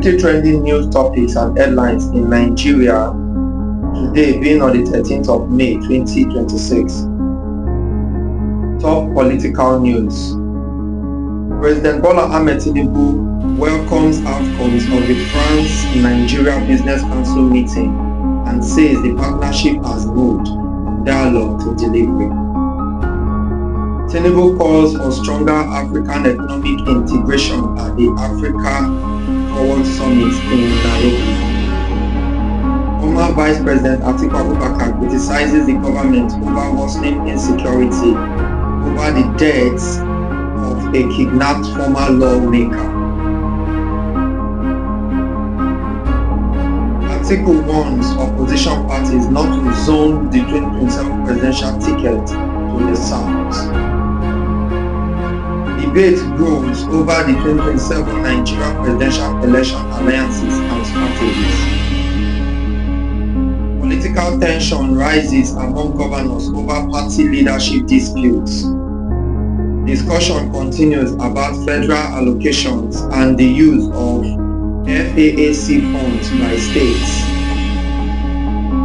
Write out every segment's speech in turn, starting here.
50 trending news topics and headlines in Nigeria today, being on the 13th of May 2026. Top political news. President Bola Ahmed Tinubu welcomes outcomes of the France-Nigeria Business Council meeting and says the partnership has moved from dialogue to delivery. Tinubu calls for stronger African economic integration at the Africa Forward Summit in Nairobi. Former Vice President Atiku Abubakar criticizes the government over worsening insecurity over the deaths of a kidnapped former lawmaker. Atiku warns opposition parties not to zone the 2027 presidential ticket to the south. Debate grows over the 2027 Nigeria presidential election alliances and strategies. Political tension rises among governors over party leadership disputes. Discussion continues about federal allocations and the use of FAAC funds by states.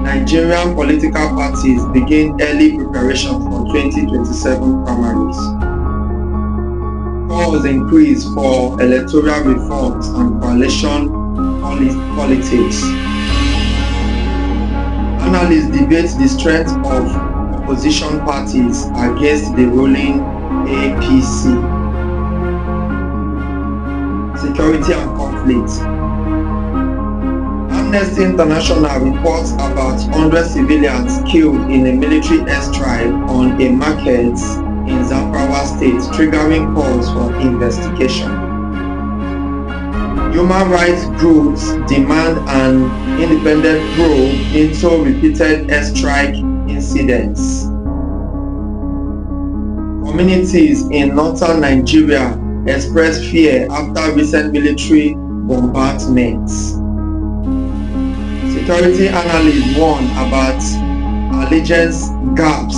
Nigerian political parties begin early preparation for 2027 primaries. Calls increase for electoral reforms and coalition politics. Analysts debate the strength of opposition parties against the ruling APC. Security and conflict. Amnesty International reports about 100 civilians killed in a military airstrike on a market in Zamfara State, triggering calls for investigation. Human rights groups demand an independent probe into repeated airstrike incidents. Communities in northern Nigeria express fear after recent military bombardments. Security analysts warn about allegiance gaps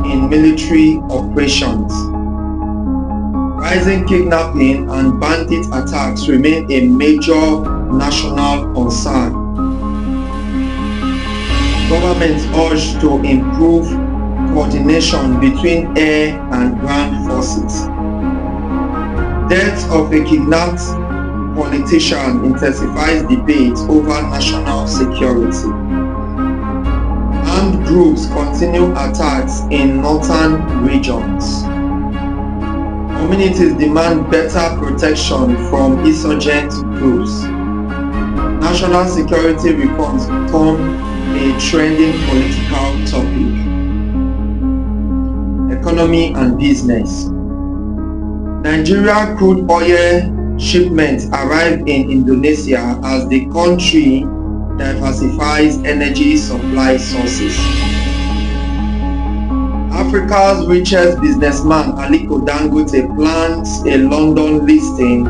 in military operations. Rising kidnapping and bandit attacks remain a major national concern. Governments urge to improve coordination between air and ground forces. Death of a kidnapped politician intensifies debate over national security. Armed groups continue attacks in northern regions. Communities demand better protection from insurgent groups. National security reforms become a trending political topic. Economy and business. Nigeria crude oil shipments arrive in Indonesia as the country diversifies energy supply sources. Africa's richest businessman Aliko Dangote plans a London listing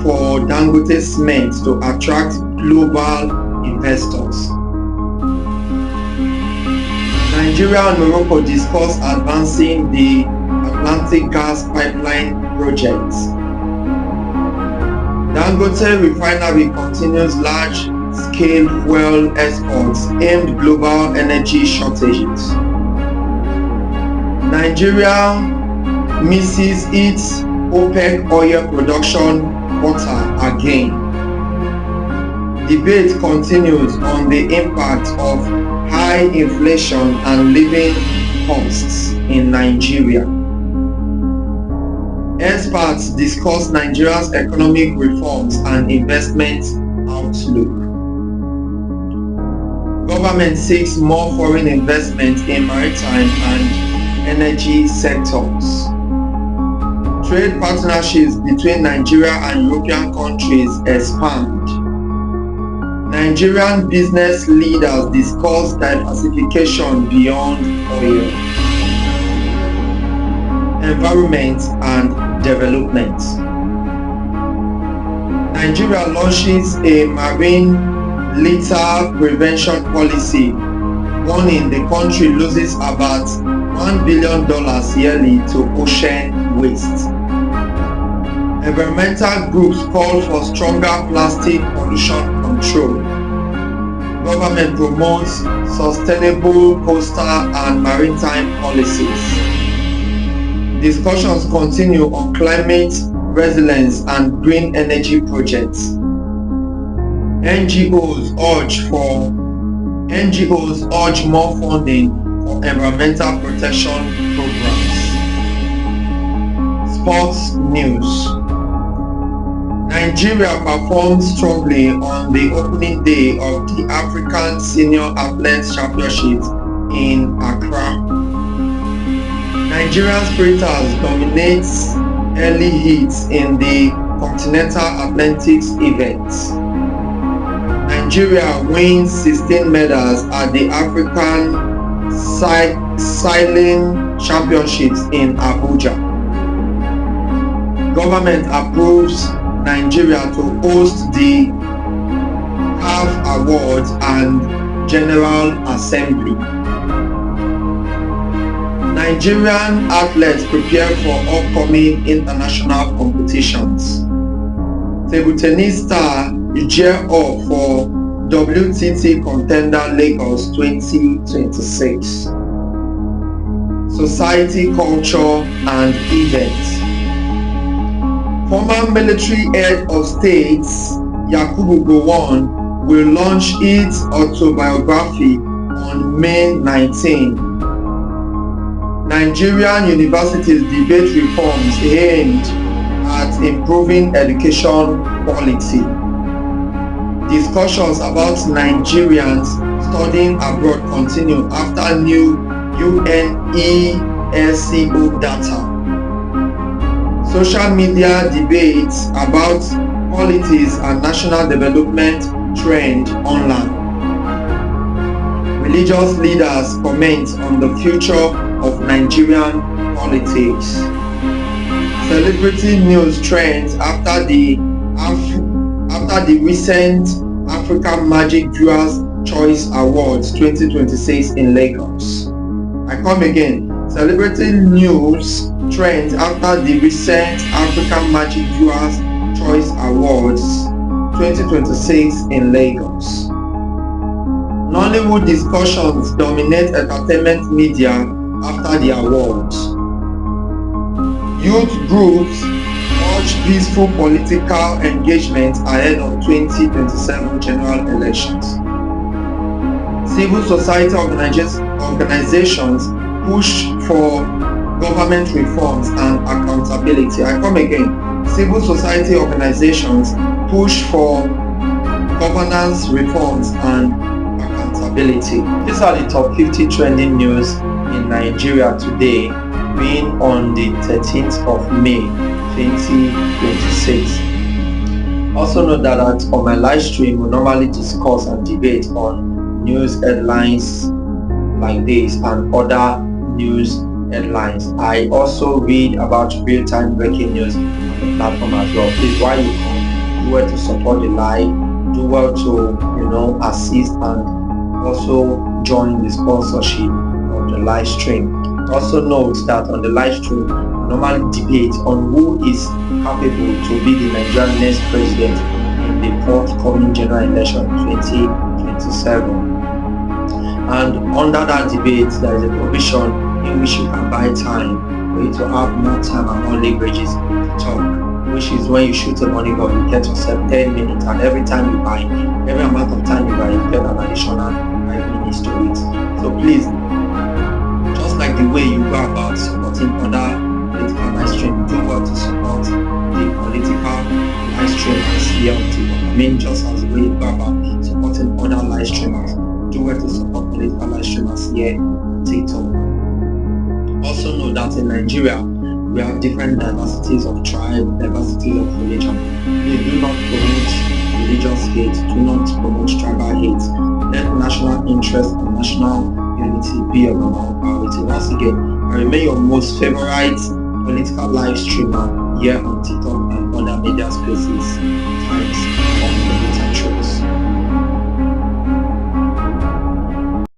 for Dangote Cement to attract global investors. Nigeria and Morocco discuss advancing the Atlantic Gas Pipeline project. Dangote Refinery continues large-scale fuel exports aimed global energy shortages. Nigeria misses its OPEC oil production quota again. Debate continues on the impact of high inflation and living costs in Nigeria. Experts discuss Nigeria's economic reforms and investment outlook. Government seeks more foreign investment in maritime and energy sectors. Trade partnerships between Nigeria and European countries expand. Nigerian business leaders discuss diversification beyond oil. Environment and development. Nigeria launches a marine litter prevention policy, warning the country loses about $1 billion yearly to ocean waste. Environmental groups call for stronger plastic pollution control. Government promotes sustainable coastal and maritime policies. Discussions continue on climate resilience and green energy projects. NGOs urge more funding for environmental protection programs. Sports news. Nigeria performed strongly on the opening day of the African Senior Athletes Championships in Accra. Nigerian sprinters dominate early heats in the Continental Athletics events. Nigeria wins 16 medals at the African Sailing Championships in Abuja. Government approves Nigeria to host the CAF Awards and General Assembly. Nigerian athletes prepare for upcoming international competitions. Table tennis star gear up for WTT Contender Lagos 2026. Society, culture and events. Former military head of state Yakubu Gowon will launch its autobiography on May 19. Nigerian universities debate reforms aimed at improving education quality. Discussions about Nigerians studying abroad continue after new UNESCO data. Social media debates about politics and national development trend online. Religious leaders comment on the future of Nigerian politics. Celebrity news trends after the recent African Magic Viewers Choice Awards 2026 in Lagos. I come again. Celebrity news trends after the recent African Magic Viewers Choice Awards 2026 in Lagos. Nollywood discussions dominate entertainment media after the awards. Youth groups urge peaceful political engagement ahead of 2027 general elections. Civil society organizations push for government reforms and accountability. I come again. Civil society organizations push for governance reforms and accountability. These are the top 50 trending news in Nigeria today, being on the 13th of May 2026. Also note that on my live stream we normally discuss and debate on news headlines like this and other news headlines. I also read about real-time breaking news on the platform as well. Please, while you come, do well to support the live, do well to assist and also join the sponsorship of the live stream. Also note that on the live stream we normally debate on who is capable to be the Nigerian next president in the forthcoming general election 2027. And under that debate there is a provision in which you can buy time for you to have more time and more leverages to talk, which is when you shoot a money goal, you get yourself 10 minutes, and every time you buy, every amount of time you buy, you get an additional 5 minutes to it. So please, just like the way you go about supporting other political live stream, do well to support the political live streamers here on TikTok. Just as the way you go about supporting other live streamers, do well to support political live streamers here on TikTok. Also know that in Nigeria, we have different diversities of tribe, diversities of religion. Please do not promote religious hate, do not promote tribal hate. Let national interest and national unity be your number one priority. Once again, I remain your most favorite political live streamer here on TikTok and other media spaces. Thanks.